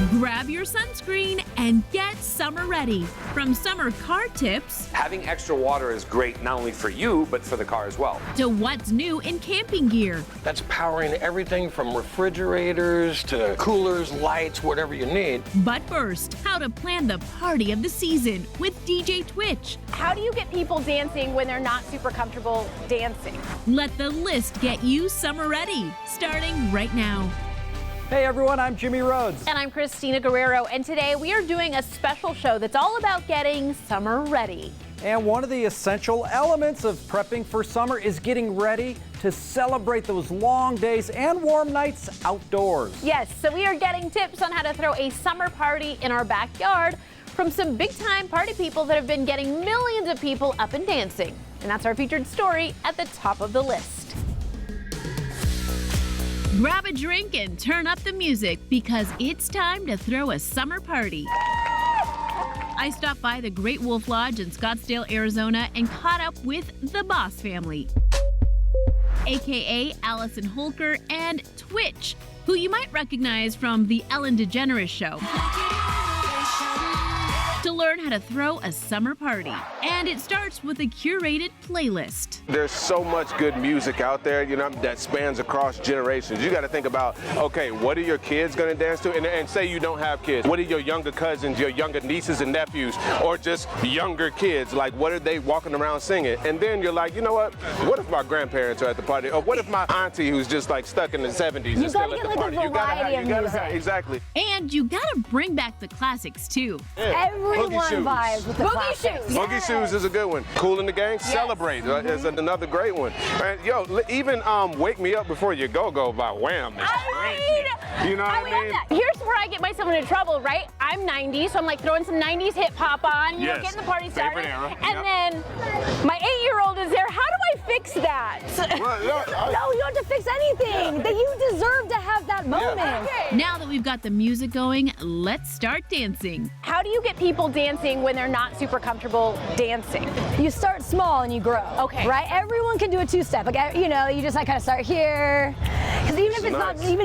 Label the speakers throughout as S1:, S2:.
S1: Grab your sunscreen and get summer ready. From summer car tips,
S2: having extra water is great not only for you, but for the car as well,
S1: to what's new in camping gear.
S3: That's powering everything from refrigerators to coolers, lights, whatever you need.
S1: But first, how to plan the party of the season with DJ Twitch.
S4: How do you get people dancing when they're not super comfortable dancing?
S1: Let the list get you summer ready, starting right now.
S5: Hey everyone, I'm Jimmy Rhodes.
S4: And I'm Christina Guerrero, and today we are doing a special show that's all about getting summer ready.
S5: And one of the essential elements of prepping for summer is getting ready to celebrate those long days and warm nights outdoors.
S4: Yes, so we are getting tips on how to throw a summer party in our backyard from some big-time party people that have been getting millions of people up and dancing. And that's our featured story at the top of the list.
S1: Grab a drink and turn up the music because it's time to throw a summer party. I stopped by the Great Wolf Lodge in Scottsdale, Arizona and caught up with the Boss family, aka Allison Holker and Twitch, who you might recognize from the Ellen DeGeneres show, to learn how to throw a summer party. And it starts with a curated playlist.
S6: There's so much good music out there, that spans across generations. You got to think about, okay, what are your kids going to dance to? And say you don't have kids. What are your younger cousins, your younger nieces and nephews, or just younger kids? Like, what are they walking around singing? And then you're like, you know what if my grandparents are at the party? Or what if my auntie who's just like stuck in the 70s is still at the party?
S4: You gotta have
S6: exactly.
S1: And you gotta bring back the classics too.
S6: Yeah.
S4: Everyone vibes with the
S6: Boogie
S4: shoes.
S6: Boogie shoes is a good one. Cool in the Gang, Celebrate is another great one. And even Wake Me Up Before You Go by Wham is great. You know what I mean?
S4: Here's where I get myself into trouble, right? I'm 90s, so I'm like throwing some 90s hip hop on, getting the party started. And then my 8-year-old is there. How do I fix that?
S6: Well,
S7: No, you don't have to fix anything. That you deserve to have that moment.
S4: Okay.
S1: Now that we've got the music going, let's start dancing.
S4: How do you get people dancing when they're not super comfortable dancing?
S7: You start small and you grow.
S4: Okay.
S7: Right? Everyone can do a two-step. Like, you just kind of start here. Because even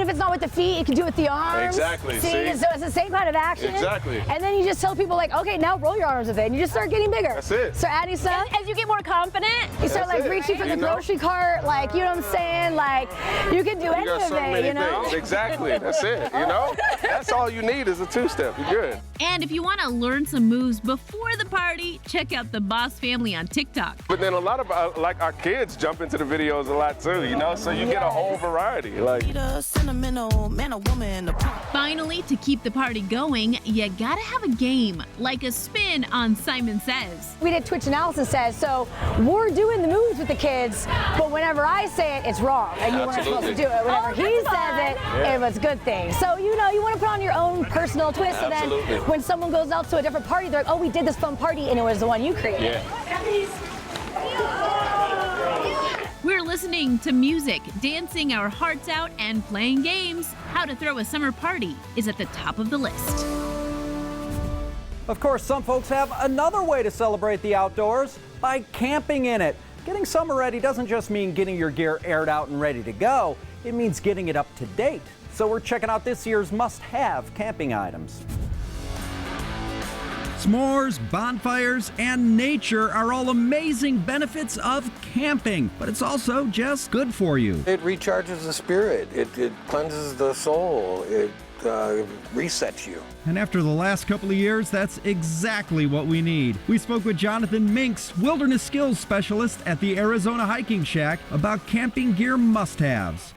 S7: if it's not with the feet, you can do it with the arms.
S6: Exactly.
S7: See? So it's the same kind of action.
S6: Exactly.
S7: And then you just tell people like, okay, now roll your arms with it. And you just start getting bigger.
S6: That's it.
S7: Start adding stuff.
S4: As you get more confident,
S7: You start reaching for the grocery cart, like, you know what I'm saying? Like, you can do any
S6: got
S7: of
S6: so
S7: it,
S6: many
S7: you know?
S6: things. Exactly. That's it. That's all you need is a two-step. You're good.
S1: And if you want to learn some moves before the party, check out the Boss family on TikTok.
S6: But then a lot of our kids jump into the videos a lot too, so you get a whole variety.
S1: Finally, to keep the party going, you gotta have a game, like a spin on Simon Says.
S7: We did Twitch Analysis Says, so we're doing the moves with the kids, but whenever I say it, it's wrong, and you weren't supposed to do it. Whenever he says it, it was a good thing. So, you want to put on your own personal twist, so then when someone goes out to a different party, they're like, oh, we did this fun party, and it was the one you created.
S1: We're listening to music, dancing our hearts out, and playing games. How to throw a summer party is at the top of the list.
S5: Of course, some folks have another way to celebrate the outdoors, by camping in it. Getting summer ready doesn't just mean getting your gear aired out and ready to go. It means getting it up to date. So we're checking out this year's must-have camping items.
S8: S'mores, bonfires, and nature are all amazing benefits of camping, but it's also just good for you.
S3: It recharges the spirit. It cleanses the soul. It resets you.
S8: And after the last couple of years, that's exactly what we need. We spoke with Jonathan Minks, Wilderness Skills Specialist at the Arizona Hiking Shack, about camping gear must-haves.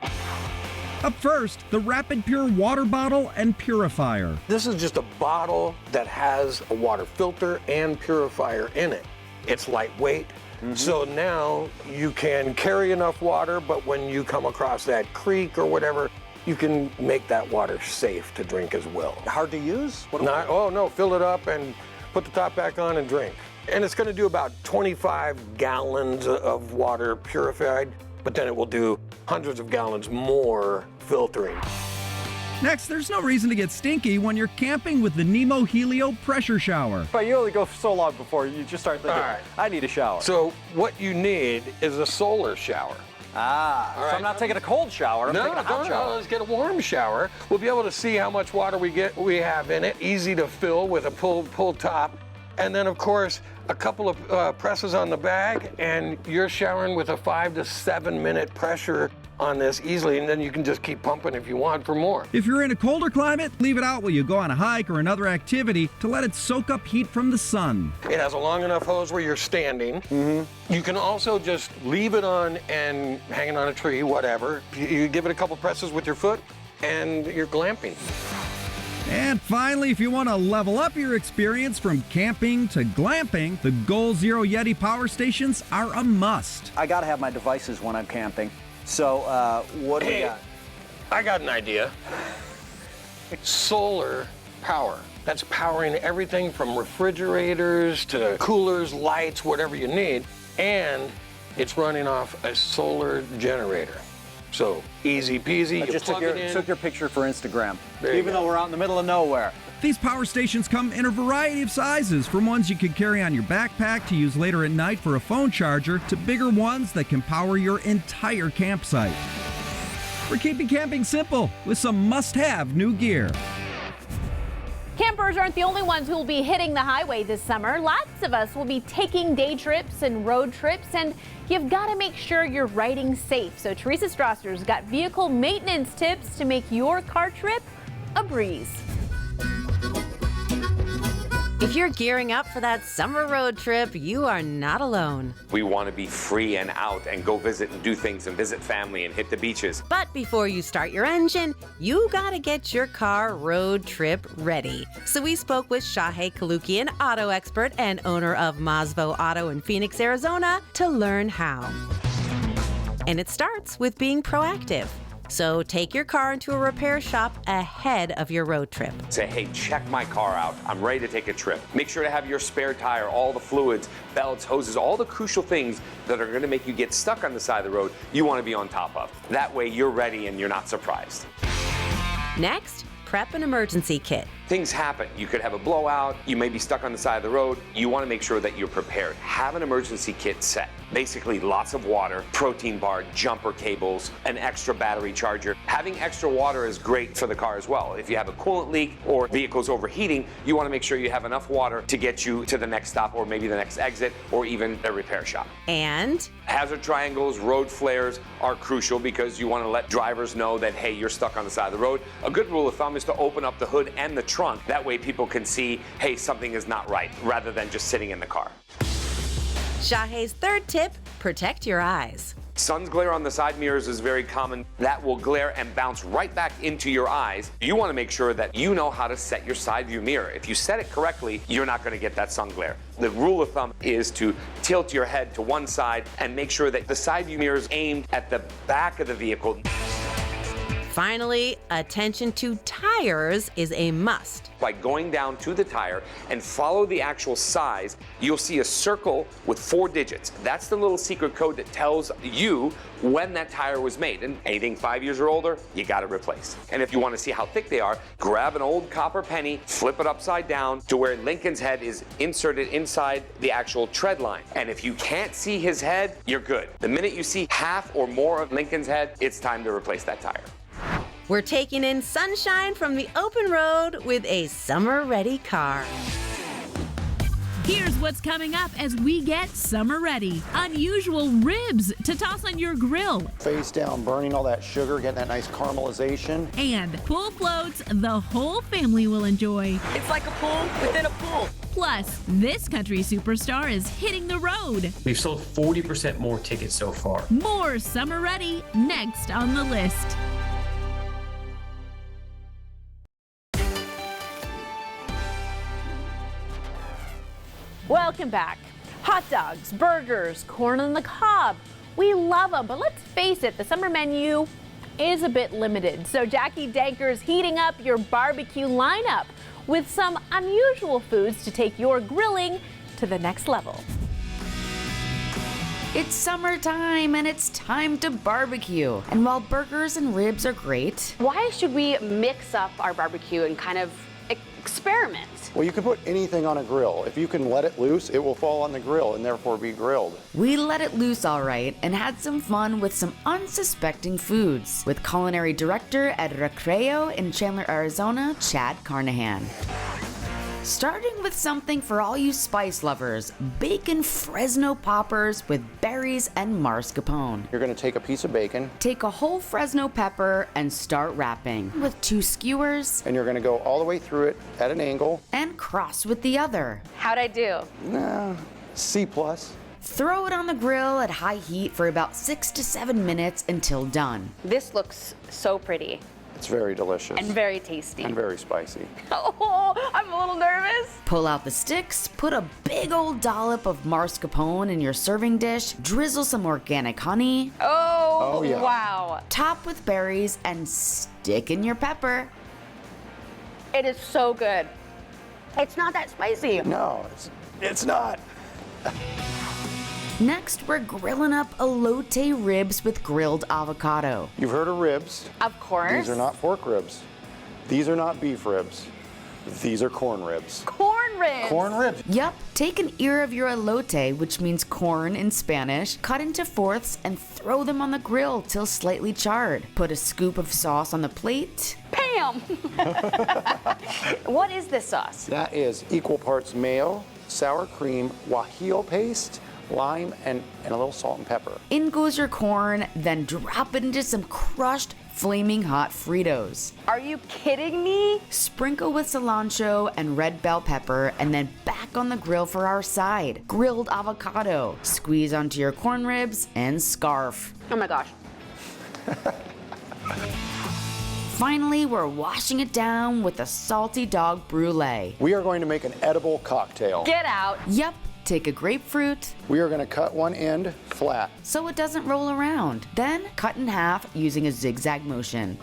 S8: Up first, the Rapid Pure water bottle and purifier.
S3: This is just a bottle that has a water filter and purifier in it. It's lightweight, so now you can carry enough water, but when you come across that creek or whatever, you can make that water safe to drink as well.
S5: Hard to use?
S3: Fill it up and put the top back on and drink. And it's going to do about 25 gallons of water purified, but then it will do hundreds of gallons more filtering.
S8: Next, there's no reason to get stinky when you're camping with the Nemo Helio pressure shower.
S5: But you only go so long before you just start thinking,
S3: All right.
S5: I need a shower.
S3: So what you need is a solar shower.
S5: Ah,
S3: All
S5: so
S3: right.
S5: I'm not taking a cold shower, I'm taking a hot shower.
S3: Let's get a warm shower. We'll be able to see how much water we have in it. Easy to fill with a pull top. And then, of course, a couple of presses on the bag, and you're showering with a 5 to 7 minute pressure on this easily, and then you can just keep pumping if you want for more.
S8: If you're in a colder climate, leave it out while you go on a hike or another activity to let it soak up heat from the sun.
S3: It has a long enough hose where you're standing. You can also just leave it on and hang it on a tree, whatever. You give it a couple presses with your foot, and you're glamping.
S8: And finally, if you want to level up your experience from camping to glamping, the Goal Zero Yeti power stations are a must.
S5: I gotta have my devices when I'm camping. So, what do we got?
S3: I got an idea. Solar power. That's powering everything from refrigerators to coolers, lights, whatever you need. And it's running off a solar generator. So easy peasy,
S5: I
S3: you
S5: just
S3: plug it in.
S5: took your picture for Instagram,
S3: There you
S5: even
S3: go.
S5: though we're out in the middle of nowhere.
S8: These power stations come in a variety of sizes, from ones you can carry on your backpack to use later at night for a phone charger, to bigger ones that can power your entire campsite. We're keeping camping simple with some must-have new gear.
S4: Campers aren't the only ones who will be hitting the highway this summer. Lots of us will be taking day trips and road trips, and you've got to make sure you're riding safe. So Teresa Strasser's got vehicle maintenance tips to make your car trip a breeze.
S9: If you're gearing up for that summer road trip, you are not alone.
S2: We want to be free and out and go visit and do things and visit family and hit the beaches.
S9: But before you start your engine, you gotta get your car road trip ready. So we spoke with Shahay Kalukian, auto expert and owner of Masvo Auto in Phoenix, Arizona, to learn how. And it starts with being proactive. So take your car into a repair shop ahead of your road trip.
S2: Say, hey, check my car out. I'm ready to take a trip. Make sure to have your spare tire, all the fluids, belts, hoses, all the crucial things that are going to make you get stuck on the side of the road you want to be on top of. That way you're ready and you're not surprised.
S9: Next, prep an emergency kit.
S2: Things happen. You could have a blowout. You may be stuck on the side of the road. You want to make sure that you're prepared. Have an emergency kit set. Basically, lots of water, protein bar, jumper cables, an extra battery charger. Having extra water is great for the car as well. If you have a coolant leak or vehicle's overheating, you want to make sure you have enough water to get you to the next stop or maybe the next exit or even a repair shop.
S9: And
S2: hazard triangles, road flares are crucial because you want to let drivers know that, hey, you're stuck on the side of the road. A good rule of thumb is to open up the hood and the trunk. That way people can see, hey, something is not right, rather than just sitting in the car.
S9: Shahay's third tip, protect your eyes.
S2: Sun's glare on the side mirrors is very common. That will glare and bounce right back into your eyes. You want to make sure that you know how to set your side view mirror. If you set it correctly, you're not going to get that sun glare. The rule of thumb is to tilt your head to one side and make sure that the side view mirror is aimed at the back of the vehicle.
S9: Finally, attention to tires is a must.
S2: By going down to the tire and follow the actual size, you'll see a circle with 4 digits. That's the little secret code that tells you when that tire was made. And anything 5 years or older, you got to replace. And if you want to see how thick they are, grab an old copper penny, flip it upside down to where Lincoln's head is inserted inside the actual tread line. And if you can't see his head, you're good. The minute you see half or more of Lincoln's head, it's time to replace that tire.
S9: We're taking in sunshine from the open road with a summer-ready car.
S1: Here's what's coming up as we get summer ready. Unusual ribs to toss on your grill.
S10: Face down, burning all that sugar, getting that nice caramelization.
S1: And pool floats the whole family will enjoy.
S11: It's like a pool within a pool.
S1: Plus, this country superstar is hitting the road.
S12: We've sold 40% more tickets so far.
S1: More summer ready next on the list.
S4: Welcome back. Hot dogs, burgers, corn on the cob. We love them, but let's face it, the summer menu is a bit limited. So Jackie Danker's heating up your barbecue lineup with some unusual foods to take your grilling to the next level.
S11: It's summertime and it's time to barbecue. And while burgers and ribs are great,
S13: why should we mix up our barbecue and kind of
S4: experiment.
S10: Well, you can put anything on a grill. If you can let it loose, it will fall on the grill and therefore be grilled.
S11: We let it loose all right and had some fun with some unsuspecting foods with culinary director at Recreo in Chandler, Arizona, Chad Carnahan. Starting with something for all you spice lovers, bacon Fresno poppers with berries and mascarpone.
S10: You're going to take a piece of bacon.
S11: Take a whole Fresno pepper and start wrapping with 2 skewers.
S10: And you're going to go all the way through it at an angle.
S11: And cross with the other.
S4: How'd I do?
S10: C+.
S11: Throw it on the grill at high heat for about 6 to 7 minutes until done.
S4: This looks so pretty.
S10: It's very delicious.
S4: And very tasty.
S10: And very spicy.
S4: Oh, I'm a little nervous.
S11: Pull out the sticks, put a big old dollop of mascarpone in your serving dish, drizzle some organic honey.
S4: Oh,
S10: yeah.
S4: Wow.
S11: Top with berries and stick in your pepper.
S4: It is so good. It's not that spicy.
S10: No, it's not.
S11: Next, we're grilling up elote ribs with grilled avocado.
S10: You've heard of ribs.
S4: Of course.
S10: These are not pork ribs. These are not beef ribs. These are corn ribs.
S4: Corn ribs.
S10: Corn ribs.
S11: Yup, take an ear of your elote, which means corn in Spanish, cut into fourths and throw them on the grill till slightly charred. Put a scoop of sauce on the plate.
S4: Bam! What is this sauce?
S10: That is equal parts mayo, sour cream, guajillo paste, lime, and a little salt and pepper.
S11: In goes your corn, then drop it into some crushed, flaming hot Fritos.
S4: Are you kidding me?
S11: Sprinkle with cilantro and red bell pepper, and then back on the grill for our side. Grilled avocado. Squeeze onto your corn ribs and scarf.
S4: Oh my gosh.
S11: Finally, we're washing it down with a salty dog brulee.
S10: We are going to make an edible cocktail.
S4: Get out.
S11: Yep. Take a grapefruit.
S10: We are going to cut one end flat.
S11: So it doesn't roll around. Then cut in half using a zigzag motion.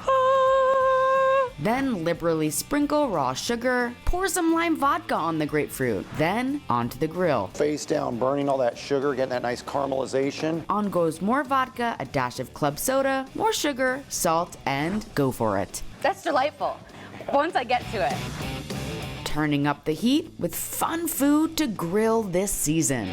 S11: Then liberally sprinkle raw sugar. Pour some lime vodka on the grapefruit. Then onto the grill.
S10: Face down, burning all that sugar, getting that nice caramelization.
S11: On goes more vodka, a dash of club soda, more sugar, salt, and go for it.
S4: That's delightful. Once I get to it.
S11: Turning up the heat with fun food to grill this season.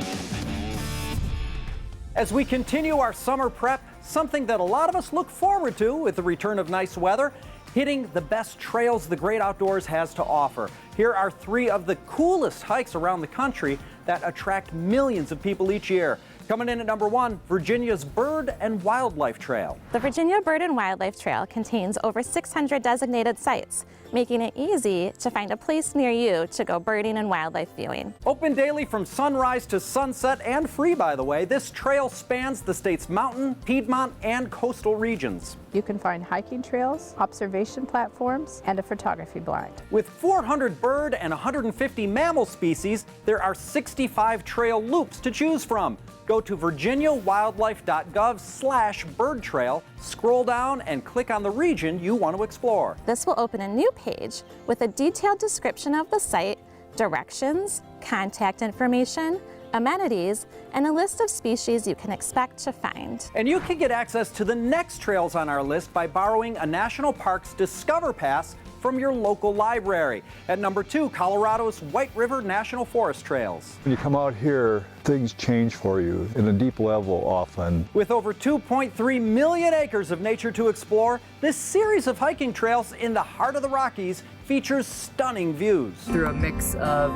S5: As we continue our summer prep, something that a lot of us look forward to with the return of nice weather, hitting the best trails the great outdoors has to offer. Here are 3 of the coolest hikes around the country that attract millions of people each year. Coming in at number 1, Virginia's Bird and Wildlife Trail.
S13: The Virginia Bird and Wildlife Trail contains over 600 designated sites, making it easy to find a place near you to go birding and wildlife viewing.
S5: Open daily from sunrise to sunset and free, by the way, this trail spans the state's mountain, Piedmont, and coastal regions.
S14: You can find hiking trails, observation platforms, and a photography blind.
S5: With 400 bird and 150 mammal species, there are 65 trail loops to choose from. Go to virginiawildlife.gov/bird trail, scroll down, and click on the region you want to explore.
S13: This will open a new page with a detailed description of the site, directions, contact information, amenities, and a list of species you can expect to find.
S5: And you can get access to the next trails on our list by borrowing a National Parks Discover Pass from your local library. At number 2, Colorado's White River National Forest Trails.
S15: When you come out here, things change for you in a deep level often.
S5: With over 2.3 million acres of nature to explore, this series of hiking trails in the heart of the Rockies features stunning views.
S16: Through a mix of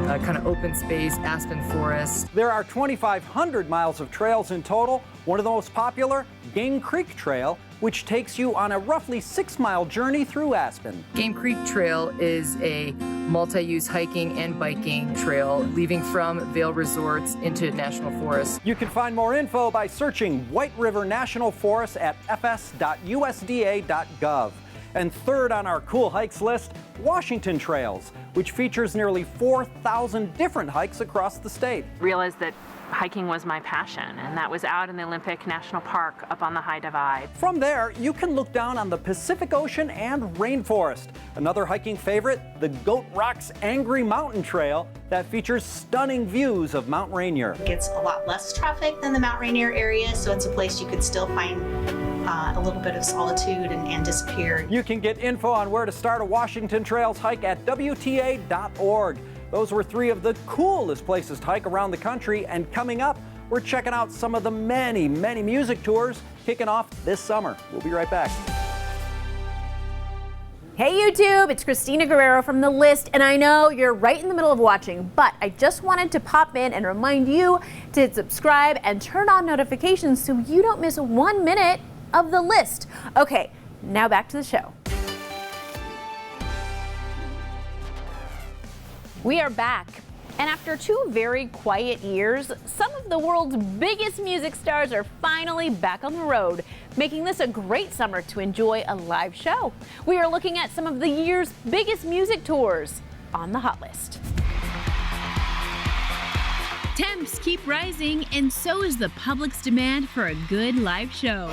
S16: kind of open space, aspen forest.
S5: There are 2,500 miles of trails in total. One of the most popular, Game Creek Trail, which takes you on a roughly 6-mile journey through Aspen.
S16: Game Creek Trail is a multi-use hiking and biking trail leaving from Vail Resorts into National Forest.
S5: You can find more info by searching White River National Forest at fs.usda.gov. And third on our cool hikes list, Washington Trails, which features nearly 4,000 different hikes across the state.
S17: Realized that hiking was my passion, and that was out in the Olympic National Park up on the High Divide.
S5: From there, you can look down on the Pacific Ocean and rainforest. Another hiking favorite, the Goat Rocks Angry Mountain Trail, that features stunning views of Mount Rainier.
S18: It gets a lot less traffic than the Mount Rainier area, so it's a place you could still find a little bit of solitude and disappear.
S5: You can get info on where to start a Washington Trails hike at WTA.org. Those were 3 of the coolest places to hike around the country, and coming up, we're checking out some of the many music tours kicking off this summer. We'll be right back.
S4: Hey YouTube, it's Christina Guerrero from The List, and I know you're right in the middle of watching, but I just wanted to pop in and remind you to hit subscribe and turn on notifications so you don't miss 1 minute of The List. Okay, now back to the show. We are back. And after 2 very quiet years, some of the world's biggest music stars are finally back on the road, making this a great summer to enjoy a live show. We are looking at some of the year's biggest music tours on the hot list.
S1: Temps keep rising, and so is the public's demand for a good live show.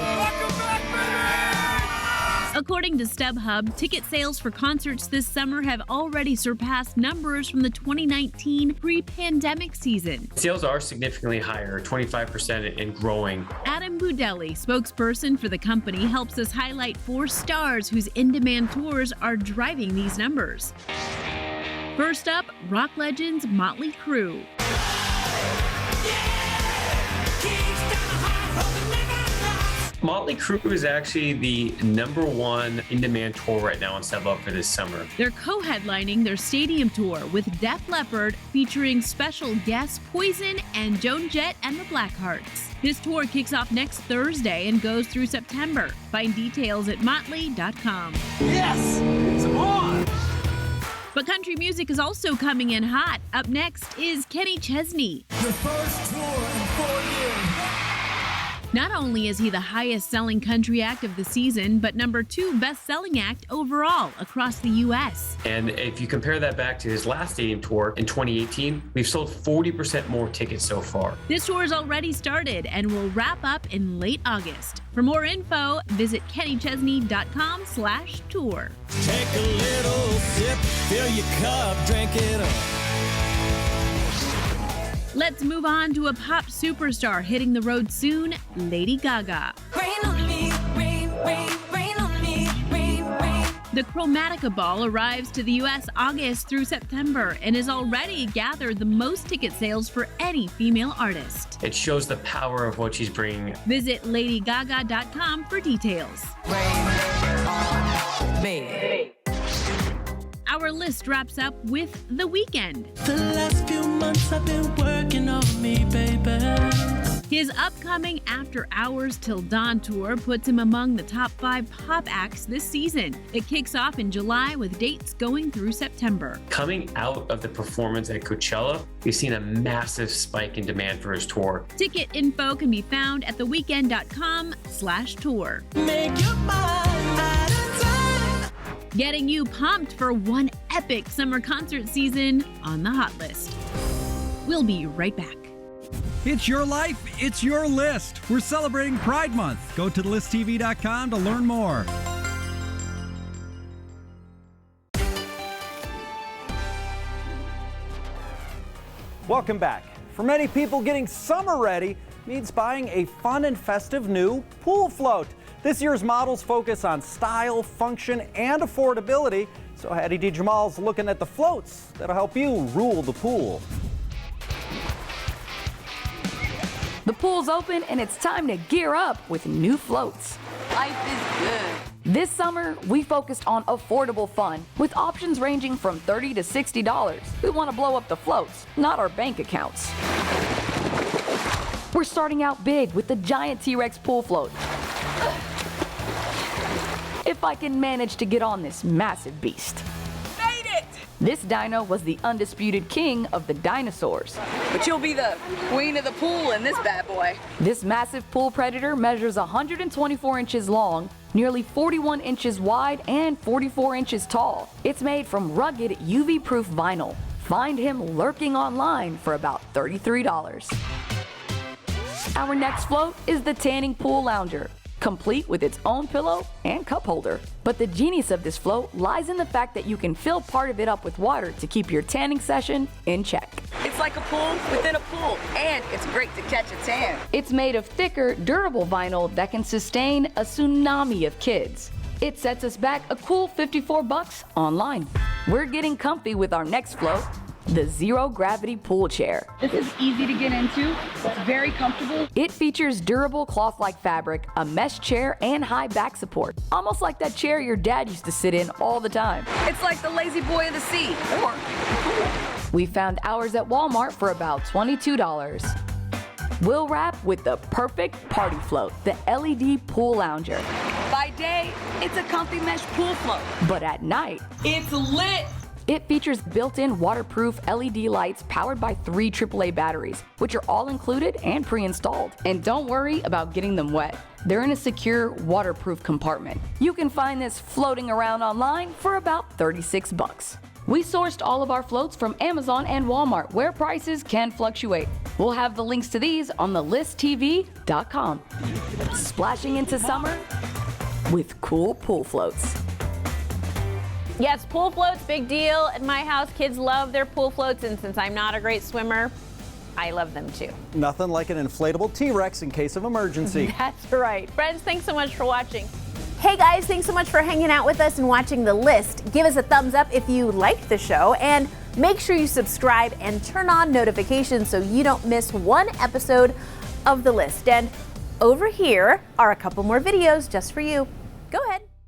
S1: According to StubHub, ticket sales for concerts this summer have already surpassed numbers from the 2019 pre-pandemic season.
S12: Sales are significantly higher, 25% and growing.
S1: Adam Budelli, spokesperson for the company, helps us highlight 4 stars whose in-demand tours are driving these numbers. First up, rock legends Motley Crue.
S12: Motley Crue is actually the #1 in-demand tour right now on StubHub for this summer.
S1: They're co-headlining their stadium tour with Def Leppard, featuring special guests Poison and Joan Jett and the Blackhearts. This tour kicks off next Thursday and goes through September. Find details at motley.com.
S19: Yes, it's on!
S1: But country music is also coming in hot. Up next is Kenny Chesney.
S19: The first tour in 4 years.
S1: Not only is he the highest-selling country act of the season, but #2 best-selling act overall across the U.S.
S12: And if you compare that back to his last stadium tour in 2018, we've sold 40% more tickets so far.
S1: This tour has already started and will wrap up in late August. For more info, visit kennychesney.com/tour.
S19: Take a little sip, fill your cup, drink it up.
S1: Let's move on to a pop superstar hitting the road soon, Lady Gaga.
S19: Rain on me, rain, rain, rain on me, rain, rain.
S1: The Chromatica Ball arrives to the U.S. August through September and has already gathered the most ticket sales for any female artist.
S12: It shows the power of what she's bringing.
S1: Visit ladygaga.com for details.
S19: Rain on me.
S1: Our list wraps up with The Weeknd.
S19: The last few months I've been working on me, baby.
S1: His upcoming After Hours Till Dawn tour puts him among the top 5 pop acts this season. It kicks off in July with dates going through September.
S12: Coming out of the performance at Coachella, we've seen a massive spike in demand for his tour.
S1: Ticket info can be found at theweeknd.com/tour.
S19: Make your mind.
S1: Getting you pumped for one epic summer concert season on the hot list. We'll be right back.
S8: It's your life, it's your list. We're celebrating Pride Month. Go to thelisttv.com to learn more.
S5: Welcome back. For many people, getting summer ready means buying a fun and festive new pool float. This year's models focus on style, function, and affordability. So Hattie D. Jamal's looking at the floats that'll help you rule the pool.
S20: The pool's open and it's time to gear up with new floats. Life is good. This summer, we focused on affordable fun with options ranging from $30 to $60. We want to blow up the floats, not our bank accounts. We're starting out big with the giant T-Rex pool float. If I can manage to get on this massive beast.
S19: Made it!
S20: This dino was the undisputed king of the dinosaurs.
S21: But you'll be the queen of the pool in this bad boy.
S20: This massive pool predator measures 124 inches long, nearly 41 inches wide, and 44 inches tall. It's made from rugged UV-proof vinyl. Find him lurking online for about $33. Our next float is the Tanning Pool Lounger. complete with its own pillow and cup holder. But the genius of this float lies in the fact that you can fill part of it up with water to keep your tanning session in check.
S21: It's like a pool within a pool, and it's great to catch a tan.
S20: It's made of thicker, durable vinyl that can sustain a tsunami of kids. It sets us back a cool $54 online. We're getting comfy with our next float, the Zero Gravity Pool Chair.
S21: This is easy to get into. It's very comfortable.
S20: It features durable cloth-like fabric, a mesh chair, and high back support. Almost like that chair your dad used to sit in all the time.
S21: It's like the lazy boy of the sea, or
S20: We found ours at Walmart for about $22. We'll wrap with the perfect party float, the LED Pool Lounger.
S21: by day, it's a comfy mesh pool float.
S20: But at night,
S21: It's lit.
S20: it features built-in waterproof LED lights powered by 3 AAA batteries, which are all included and pre-installed. And don't worry about getting them wet. They're in a secure, waterproof compartment. You can find this floating around online for about $36. We sourced all of our floats from Amazon and Walmart, where prices can fluctuate. We'll have the links to these on thelisttv.com. Splashing into summer with cool pool floats.
S4: Yes, pool floats, big deal. At my house, kids love their pool floats, and since I'm not a great swimmer, I love them too.
S5: Nothing like an inflatable T-Rex in case of emergency.
S4: That's right. Friends, thanks so much for watching. Hey guys, thanks so much for hanging out with us and watching The List. Give us a thumbs up if you liked the show, and make sure you subscribe and turn on notifications so you don't miss one episode of The List. And over here are a couple more videos just for you.